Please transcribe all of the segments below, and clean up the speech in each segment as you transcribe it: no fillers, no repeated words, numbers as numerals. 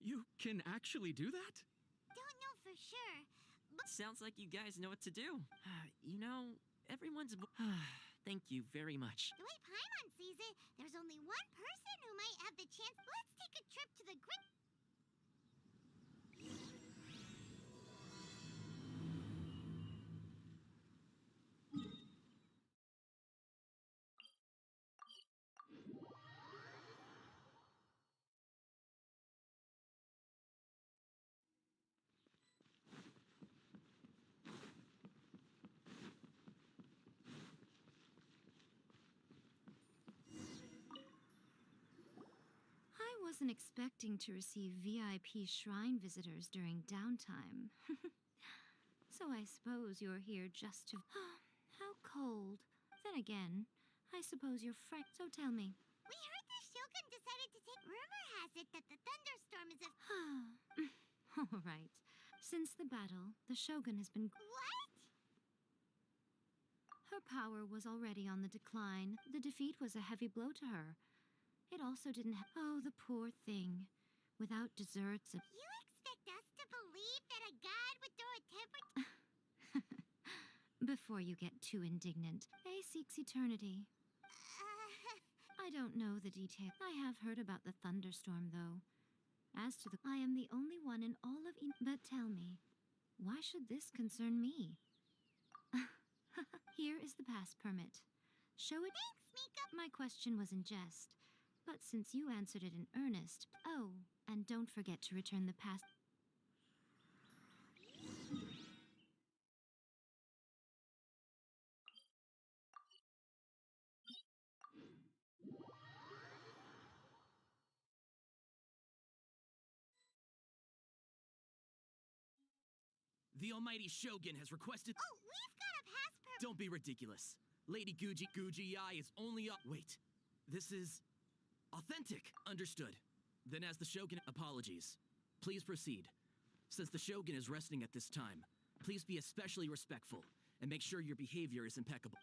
You can actually do that? Don't know for sure. Sounds like you guys know what to do. You know, everyone's... Thank you very much. The way Paimon sees it, there's only one person who might have the chance. Let's take a trip to the grid. I wasn't expecting to receive VIP shrine visitors during downtime. So I suppose you're here just to... How cold. Then again, I suppose you're so tell me. We heard the Shogun decided to take... Rumor has it that the thunderstorm is a... All right. Since the battle, the Shogun has been... What? Her power was already on the decline. The defeat was a heavy blow to her. It also didn't oh, the poor thing. Without desserts and... You expect us to believe that a god would throw a temper... Before you get too indignant, A seeks eternity. I don't know the detail. I have heard about the thunderstorm, though. As to the... I am the only one in all of... But tell me, why should this concern me? Here is the pass permit. Show it... Thanks, Mika. My question was in jest. But since you answered it in earnest... Oh, and don't forget to return the pass... The almighty Shogun has requested... Oh, we've got a pass permit. Don't be ridiculous. Lady Guji-ai is only a... Wait. This is... authentic. Understood. Then as the Shogun... Apologies. Please proceed. Since the Shogun is resting at this time, please be especially respectful and make sure your behavior is impeccable.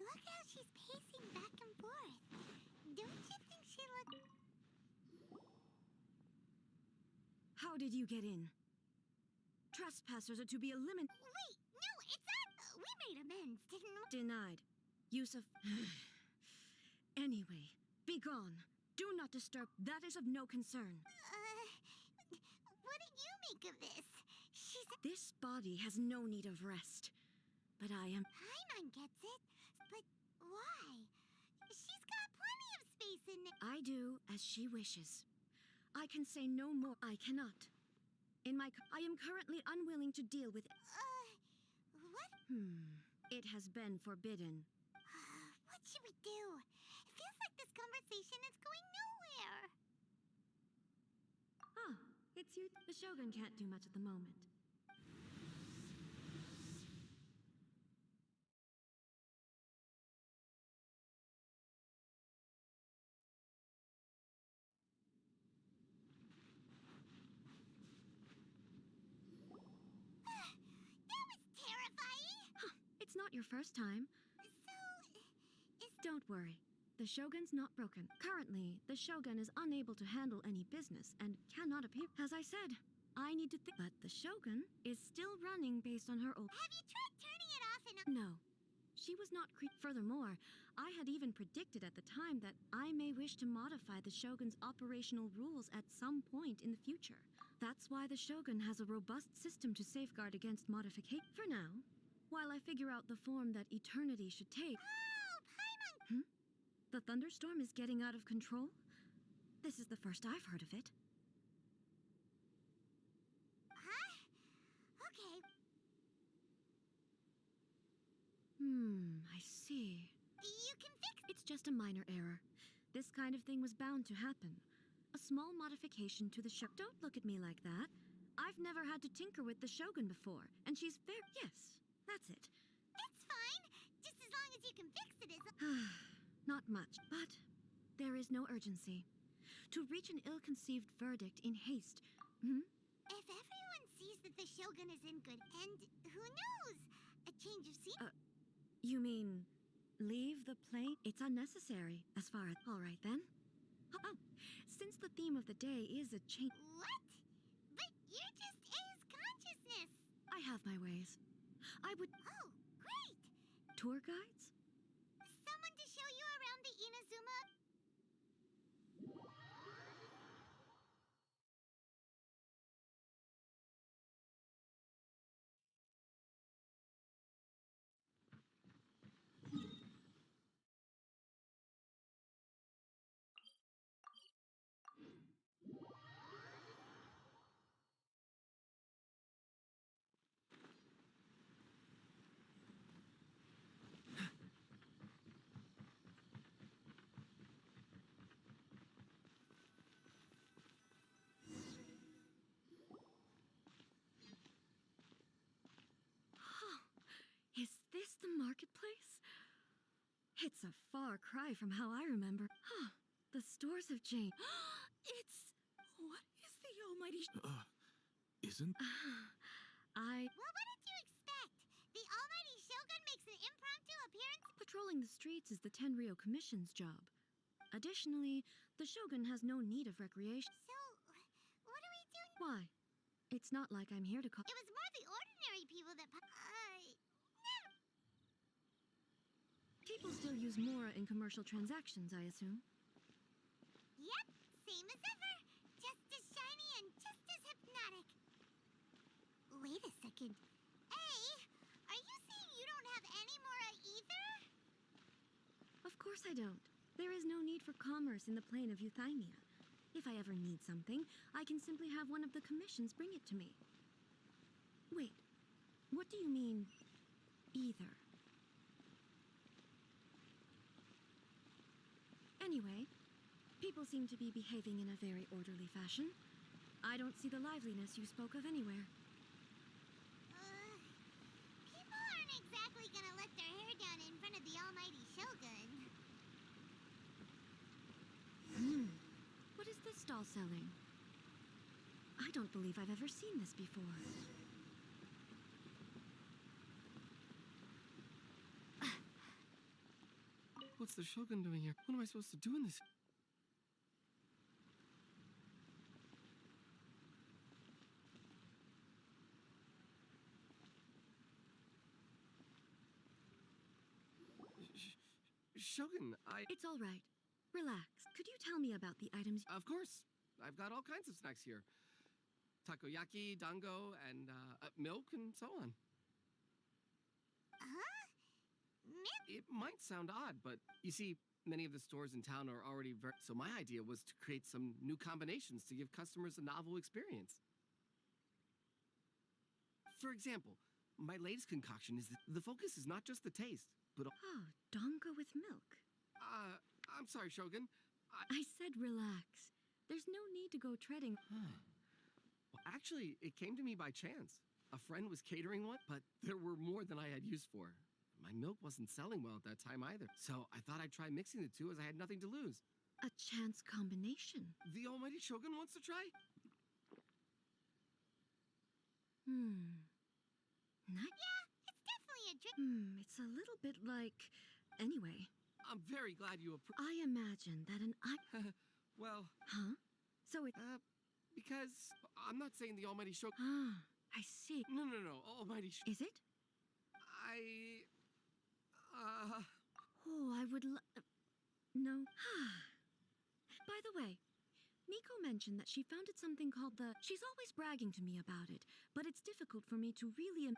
Look how she's pacing back and forth. Don't you think she looked... How did you get in? Trespassers are to be eliminated. Wait, no, it's not... We made amends, didn't we? Denied. Use of... Anyway, be gone. Do not disturb. That is of no concern. What do you make of this? She's... This body has no need of rest. But I am... Paimon gets it, but why? She's got plenty of space in it. I do as she wishes. I can say no more. I cannot. I am currently unwilling to deal with... What? It has been forbidden. What should we do? It feels like this conversation is going nowhere. Ah, it's you. The Shogun can't do much at the moment. That was terrifying. It's not your first time. Don't worry. The Shogun's not broken. Currently, the Shogun is unable to handle any business and cannot appear. As I said, I need to think. But the Shogun is still running based on her old... Have you tried turning it off and... No. She was not Furthermore, I had even predicted at the time that I may wish to modify the Shogun's operational rules at some point in the future. That's why the Shogun has a robust system to safeguard against modification. For now, while I figure out the form that eternity should take... Oh, Paimon! The thunderstorm is getting out of control? This is the first I've heard of it. Huh? Okay. I see. You can fix... It's just a minor error. This kind of thing was bound to happen. A small modification to the Don't look at me like that. I've never had to tinker with the Shogun before, and she's very... Yes, that's it. It's fine. Just as long as you can fix it is... Not much, but there is no urgency. To reach an ill-conceived verdict in haste... If everyone sees that the Shogun is in good. And who knows? A change of scene. You mean leave the plane? It's unnecessary, as far as. All right then. Oh, since the theme of the day is a change. What? But you're just A's consciousness. I have my ways. I would. Oh, great! Tour guides? Someone to show you around the Inazuma. Is this the marketplace? It's a far cry from how I remember. The stores have changed. It's. What is the almighty. Isn't? Well, what did you expect? The almighty Shogun makes an impromptu appearance. Patrolling the streets is the Tenryou Commission's job. Additionally, the Shogun has no need of recreation. So, what do we do? Why? It's not like I'm here to call. It was more the ordinary people that. People still use Mora in commercial transactions, I assume. Yep, same as ever. Just as shiny and just as hypnotic. Wait a second. Hey, are you saying you don't have any Mora either? Of course I don't. There is no need for commerce in the plane of Euthymia. If I ever need something, I can simply have one of the commissions bring it to me. Wait, what do you mean, either? Anyway, people seem to be behaving in a very orderly fashion. I don't see the liveliness you spoke of anywhere. People aren't exactly gonna let their hair down in front of the almighty Shogun. What is this stall selling? I don't believe I've ever seen this before. What's the Shogun doing here? What am I supposed to do in this? Shogun, It's all right. Relax. Could you tell me about the items? Of course. I've got all kinds of snacks here. Takoyaki, dango, and milk, and so on. Huh? It might sound odd, but you see, many of the stores in town are already very... So my idea was to create some new combinations to give customers a novel experience. For example, my latest concoction is the focus is not just the taste, but... Oh, dango with milk. I'm sorry, Shogun. I said relax. There's no need to go treading. Well, actually, it came to me by chance. A friend was catering one, but there were more than I had use for. My milk wasn't selling well at that time either, so I thought I'd try mixing the two as I had nothing to lose. A chance combination. The almighty Shogun wants to try? Nice. Yeah, it's definitely a drink. It's a little bit like... Anyway, I'm very glad you approve. I imagine that an Well, Huh? So it... because I'm not saying the almighty Shogun... I see. No, almighty Is it? Oh, I would No. By the way, Miko mentioned that she founded something called the... She's always bragging to me about it, but it's difficult for me to really... Sure.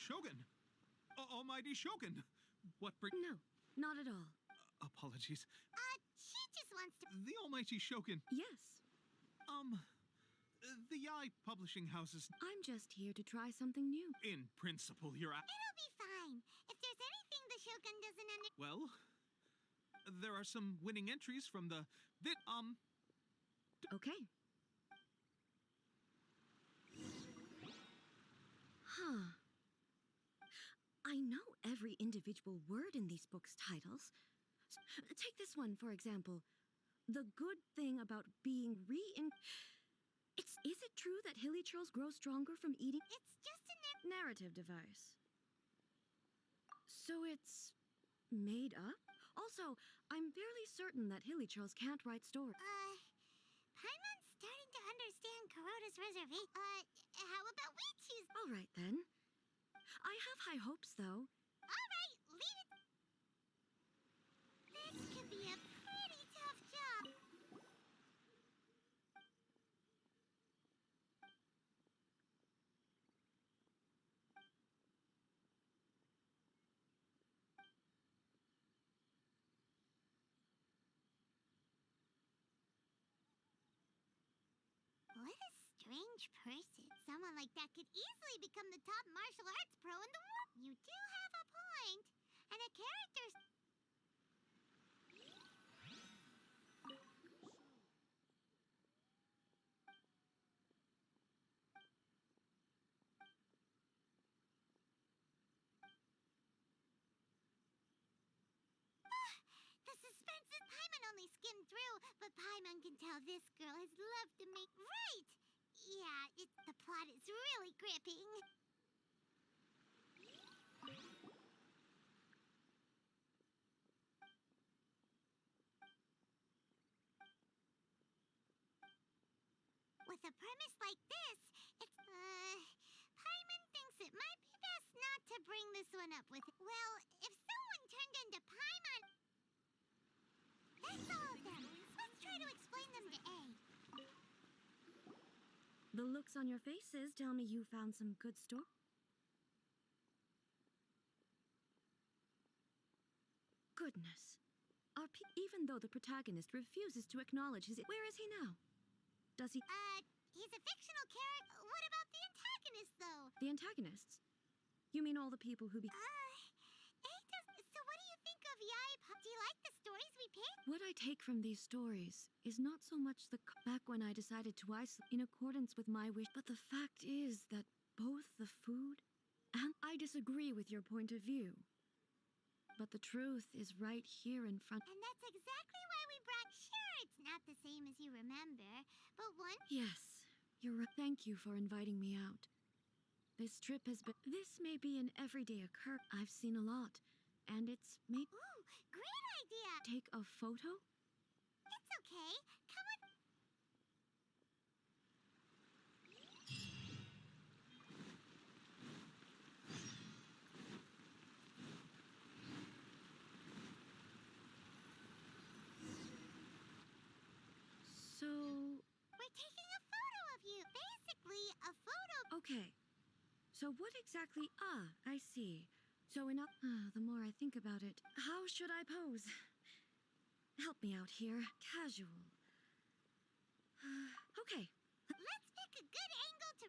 Shogun! Almighty Shogun! What bring... No, not at all. Apologies. She just wants to... The Almighty Shogun. Yes. The Yai publishing houses. I'm just here to try something new. In principle, you're It'll be fine. If there's anything the Shogun doesn't understand. well. There are some winning entries from the Okay. Huh. I know every individual word in these books' titles. Take this one, for example. The good thing about being Is it true that hilly churls grow stronger from eating? It's just a Narrative device. So it's made up? Also, I'm fairly certain that hilly churls can't write stories. Paimon's starting to understand Kuroda's reservation. How about we choose? All right, then. I have high hopes, though. All right, leave it. This could be a pretty tough job. What a strange person. Someone like that could easily become the top martial arts pro in the world. You do have a point. And a character's... The suspense is... Paimon only skimmed through, but Paimon can tell this girl has loved to make... Right! Yeah, the plot is really gripping. With a premise like this, it's... Paimon thinks it might be best not to bring this one up with... Well, if someone turned into Paimon... That's all of them. Let's try to explain them to A. The looks on your faces tell me you found some good story. Goodness. Even though the protagonist refuses to acknowledge his... Where is he now? Does he... He's a fictional character. What about the antagonist, though? The antagonists? You mean all the people who be... So what do you think of Yai? Do you like the stories we picked? What I take from these stories is not so much back when I decided to isolate in accordance with my wish, but the fact is that both the food and I disagree with your point of view. But the truth is right here in front. And that's exactly why we brought... Sure, it's not the same as you remember, but one... Yes, you're right. Thank you for inviting me out. This trip has been... This may be an everyday occurrence. I've seen a lot, and it's made... Ooh, great idea! Take a photo? It's okay. Come on. So... We're taking a photo of you. Basically, a photo... Okay. So what exactly... I see. So enough... the more I think about it, how should I pose? Help me out here. Casual. Okay. Let's pick a good angle to...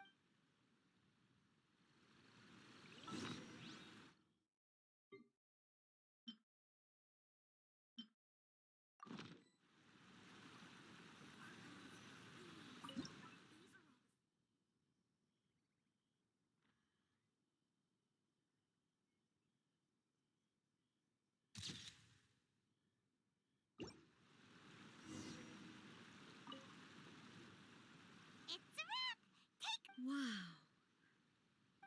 It's a wrap! Take... Wow.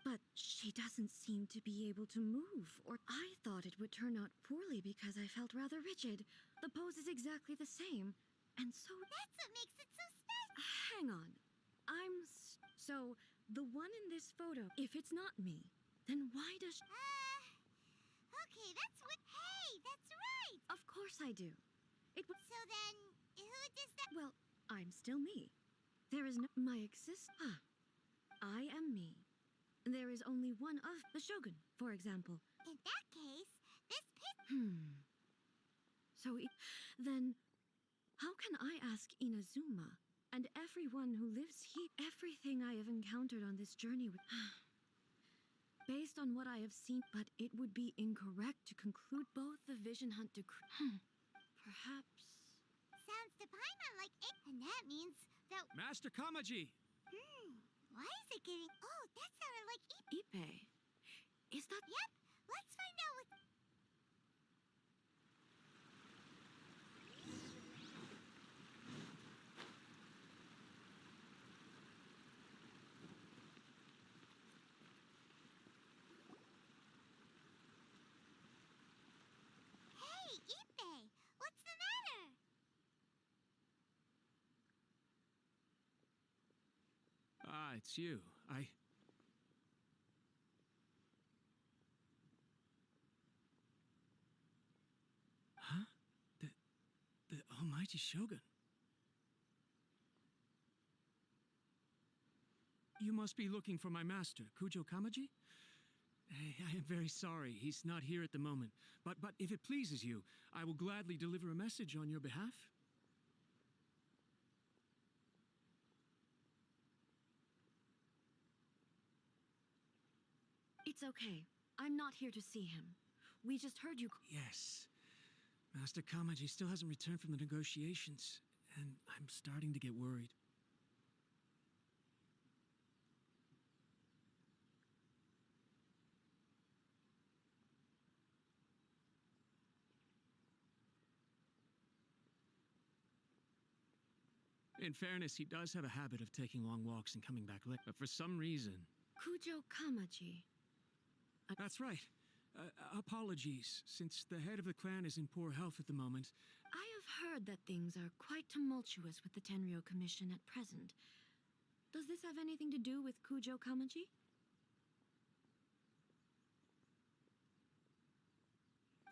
But she doesn't seem to be able to move, or I thought it would turn out poorly because I felt rather rigid. The pose is exactly the same, and so... That's what makes it so special! Hang on. So, the one in this photo, if it's not me, then why does... Okay, that's what... Hey, that's right! Of course I do. It was... So then, who does that... Well, I'm still me. There is no... My I am me. There is only one of the Shogun, for example. In that case, this pic... So, then, how can I ask Inazuma and everyone who lives here. Everything I have encountered on this journey with... Based on what I have seen, but it would be incorrect to conclude both the Vision Hunt decree... Perhaps... Sounds to Paimon like it, and that means that... Master Kamaji! Why is it getting... Oh, that sounded like Ipe. Is that... Yep, let's find out what... Hey, Ipe! What's the matter? Ah, it's you. Huh? The Almighty Shogun. You must be looking for my master, Kujo Kamaji? I am very sorry, he's not here at the moment. But if it pleases you, I will gladly deliver a message on your behalf. It's okay. I'm not here to see him. We just heard you... Yes. Master Kamaji still hasn't returned from the negotiations, and I'm starting to get worried. In fairness, he does have a habit of taking long walks and coming back late, but for some reason... Kujo Kamaji. That's right. Apologies, since the head of the clan is in poor health at the moment. I have heard that things are quite tumultuous with the Tenryo Commission at present. Does this have anything to do with Kujo Kamaji?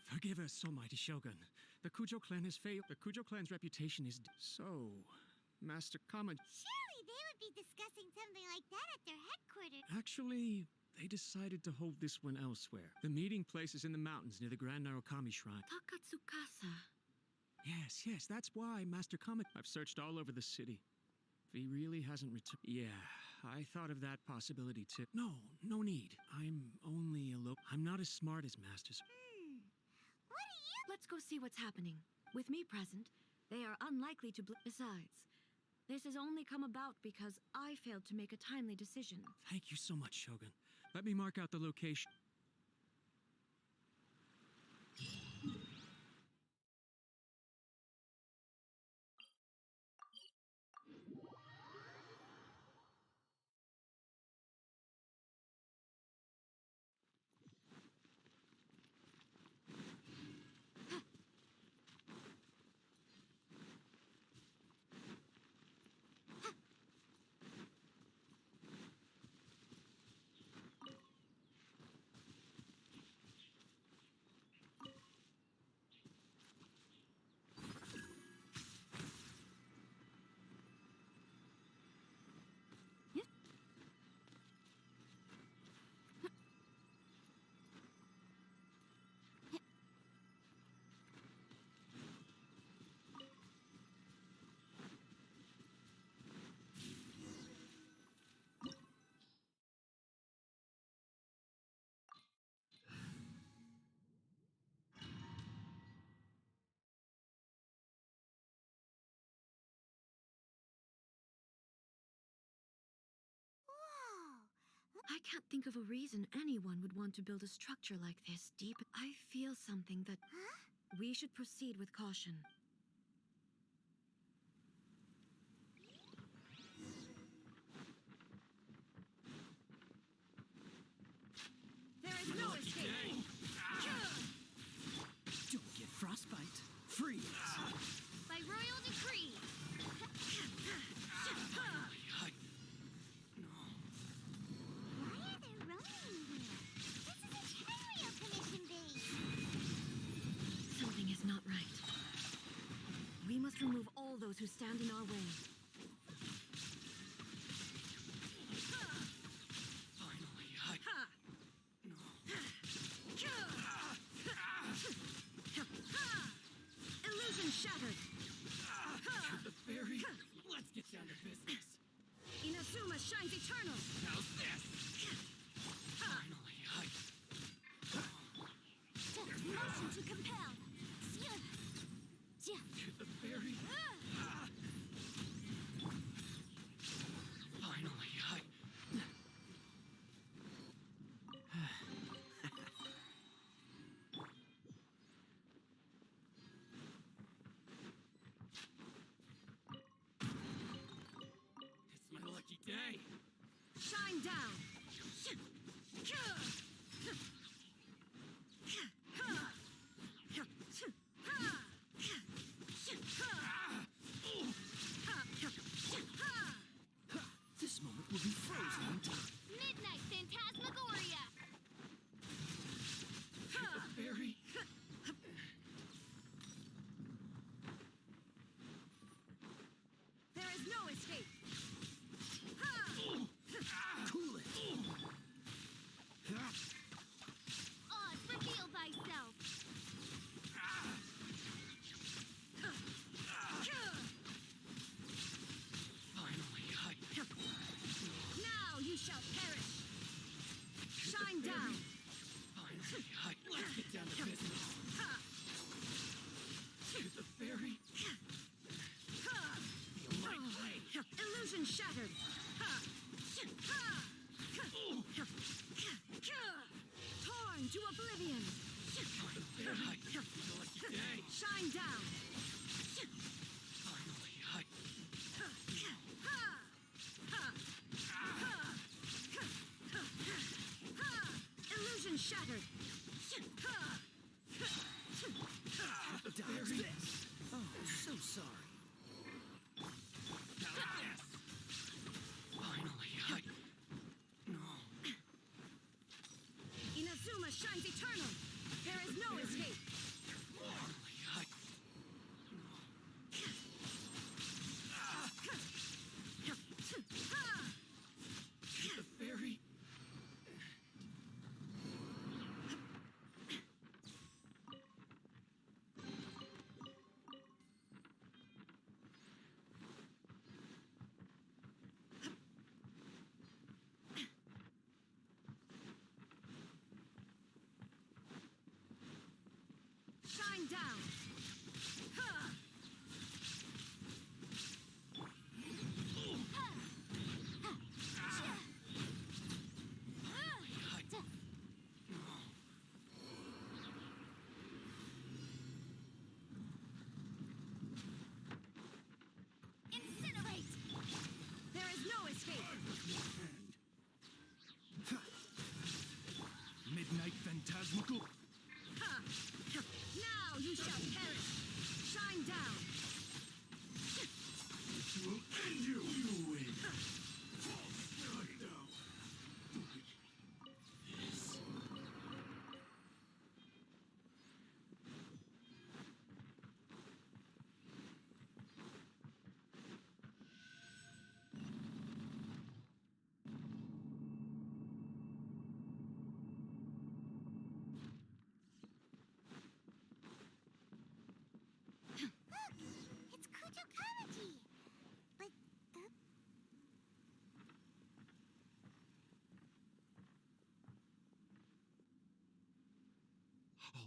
Forgive us, Almighty Shogun. The Kujo clan has failed. The Kujo clan's reputation is... So, Master Kamaji... Surely they would be discussing something like that at their headquarters. Actually, they decided to hold this one elsewhere. The meeting place is in the mountains near the Grand Narukami Shrine. Takatsukasa. Yes, that's why, Master Kamaji... I've searched all over the city. He really hasn't returned. Yeah, I thought of that possibility too. No need. I'm only a I'm not as smart as Masters. What are you... Let's go see what's happening. With me present, they are unlikely to Besides, this has only come about because I failed to make a timely decision. Thank you so much, Shogun. Let me mark out the location. I can't think of a reason anyone would want to build a structure like this deep. I feel something that... Huh? We should proceed with caution. There is no escape! Don't get frostbite. Freeze. By royal decree. Why are they roaming here? This is a Tenryo Commission base. Something is not right. We must remove all those who stand in our way. Illusion shattered! The fairy. Let's get down to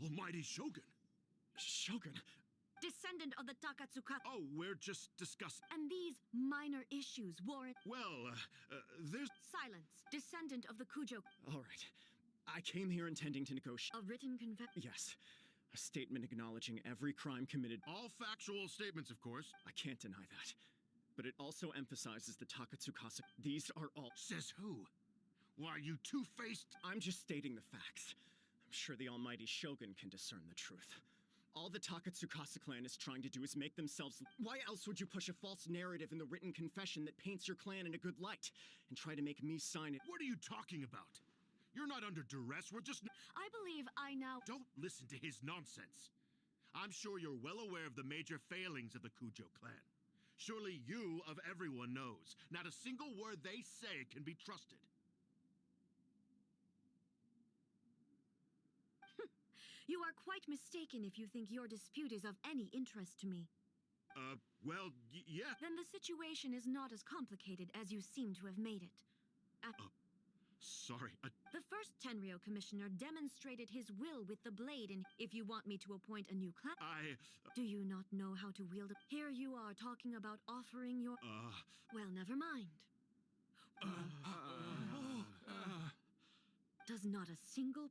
Almighty Shogun. Shogun. Descendant of the Takatsukasa. Oh, we're just discussing. And these minor issues warrant Well, there's. silence. Descendant of the Kujo. All right. I came here intending to negotiate. A written confession. Yes. A statement acknowledging every crime committed. All factual statements, of course. I can't deny that. But it also emphasizes the Takatsukasa. These are all. Says who? Why, you two-faced. I'm just stating the facts. I'm sure the almighty Shogun can discern the truth. All the Takatsukasa clan is trying to do is make themselves. Why else would you push a false narrative in the written confession that paints your clan in a good light and try to make me sign it? What are you talking about? You're not under duress, we're just. I believe I now. Don't listen to his nonsense. I'm sure you're well aware of the major failings of the Kujo clan. Surely you, of everyone, knows. Not a single word they say can be trusted. You are quite mistaken if you think your dispute is of any interest to me. Well, yeah. Then the situation is not as complicated as you seem to have made it. Sorry, The first Tenryo commissioner demonstrated his will with the blade, and if you want me to appoint a new clan... Do you not know how to wield it? Here you are talking about offering your... Well, never mind. Does not a single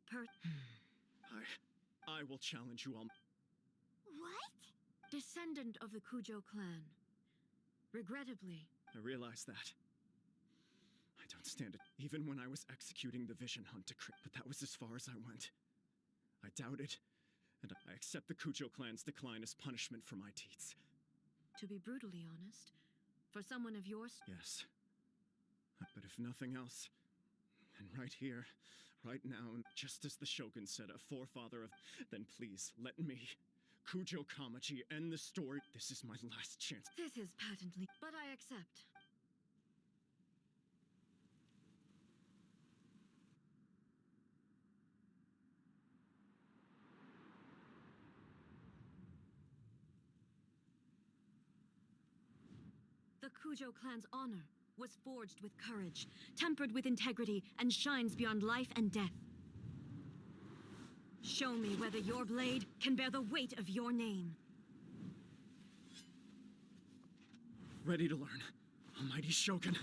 I will challenge you all. What? descendant of the Kujo clan. Regrettably, I realize that. I don't stand it. Even when I was executing the vision hunt decree, but that was as far as I went. I doubted, and I accept the Kujo clan's decline as punishment for my deeds. to be brutally honest, for someone of yours, Yes. But if nothing else, and right here, right now, just as the Shogun said, a forefather of... Then please, let me, Kujo Kamaji, end the story. This is my last chance. this is patently, but I accept. The Kujo clan's honor was forged with courage, tempered with integrity, and shines beyond life and death. Show me whether your blade can bear the weight of your name. Ready to learn. Almighty Shogun.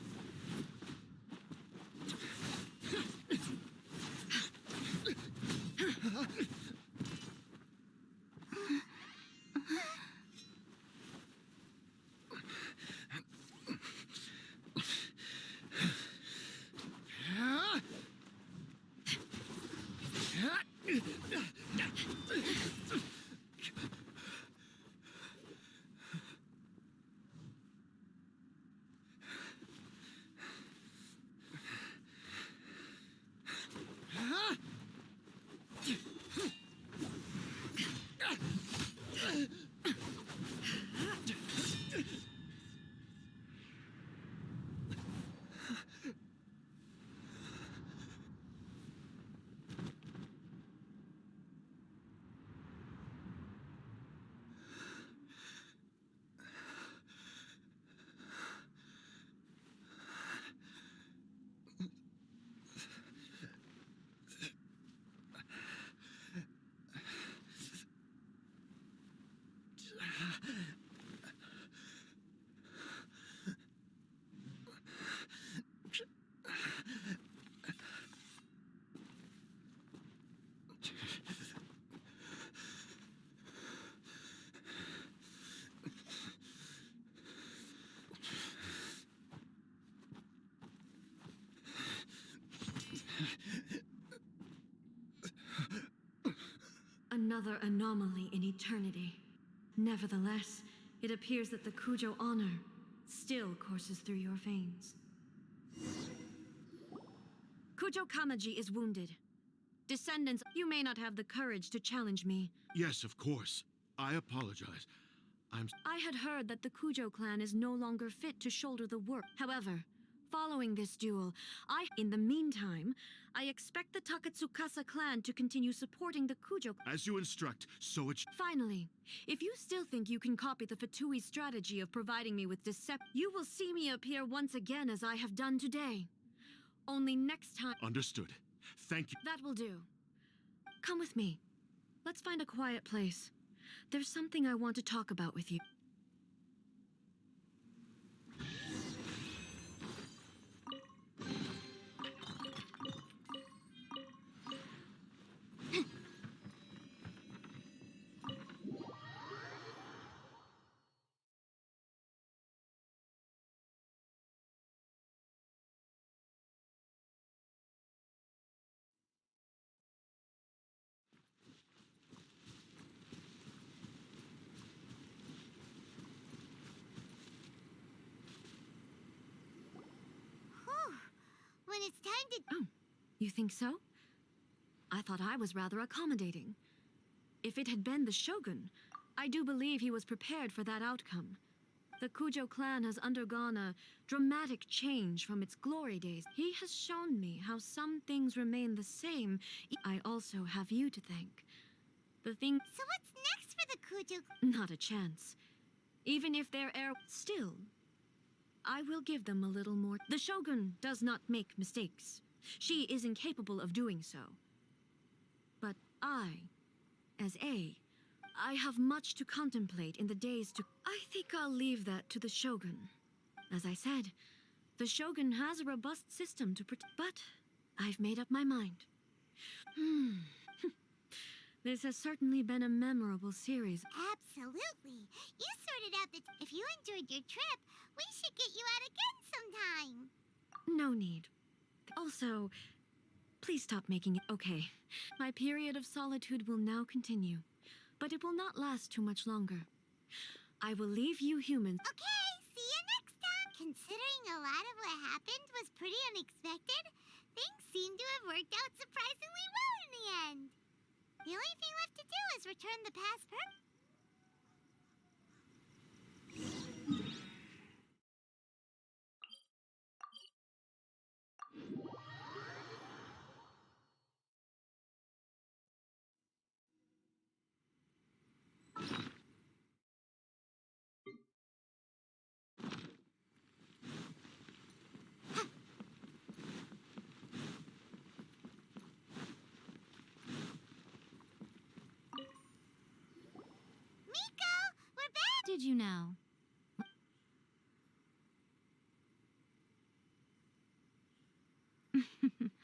Another anomaly in eternity. Nevertheless, it appears that the Kujo honor still courses through your veins. Kujo Kamaji is wounded. Descendants, you may not have the courage to challenge me. Yes, of course. I apologize. I had heard that the Kujo clan is no longer fit to shoulder the work. However, following this duel, in the meantime, I expect the Takatsukasa clan to continue supporting the Kujo. As you instruct, so it Finally, if you still think you can copy the Fatui strategy of providing me with deception, you will see me appear once again as I have done today. Only next time... Understood. Thank you. That will do. Come with me. Let's find a quiet place. There's something I want to talk about with you. Whew. When it's time to... Oh, you think so? I thought I was rather accommodating. If it had been the Shogun, I do believe he was prepared for that outcome. The Kujo clan has undergone a dramatic change from its glory days. He has shown me how some things remain the same. I also have you to thank. The thing... So what's next for the Kujo? Not a chance. Even if their heir... Still, I will give them a little more... The Shogun does not make mistakes. She is incapable of doing so. But as I have much to contemplate in the days to... I think I'll leave that to the Shogun. As I said, the Shogun has a robust system to protect... But I've made up my mind. This has certainly been a memorable series. Absolutely. You sorted out the... If you enjoyed your trip, we should get you out again sometime. No need. Also, please stop making it... Okay, my period of solitude will now continue, but it will not last too much longer. I will leave you humans... Okay, see you next time. Considering a lot of what happened was pretty unexpected, things seem to have worked out surprisingly well in the end. The only thing left to do is return the past Miko, we're back! Did you now?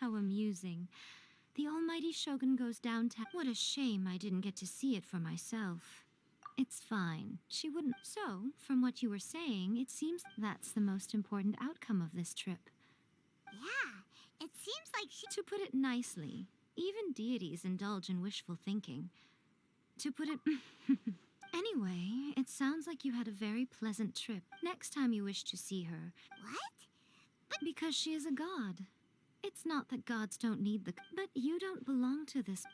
How amusing. The almighty Shogun goes downtown. What a shame I didn't get to see it for myself. It's fine. She wouldn't. So, from what you were saying, it seems that's the most important outcome of this trip. Yeah, it seems like she... To put it nicely, even deities indulge in wishful thinking. To put it... Anyway, it sounds like you had a very pleasant trip. Next time you wish to see her... What? Because she is a god. It's not that gods don't need the... But you don't belong to this...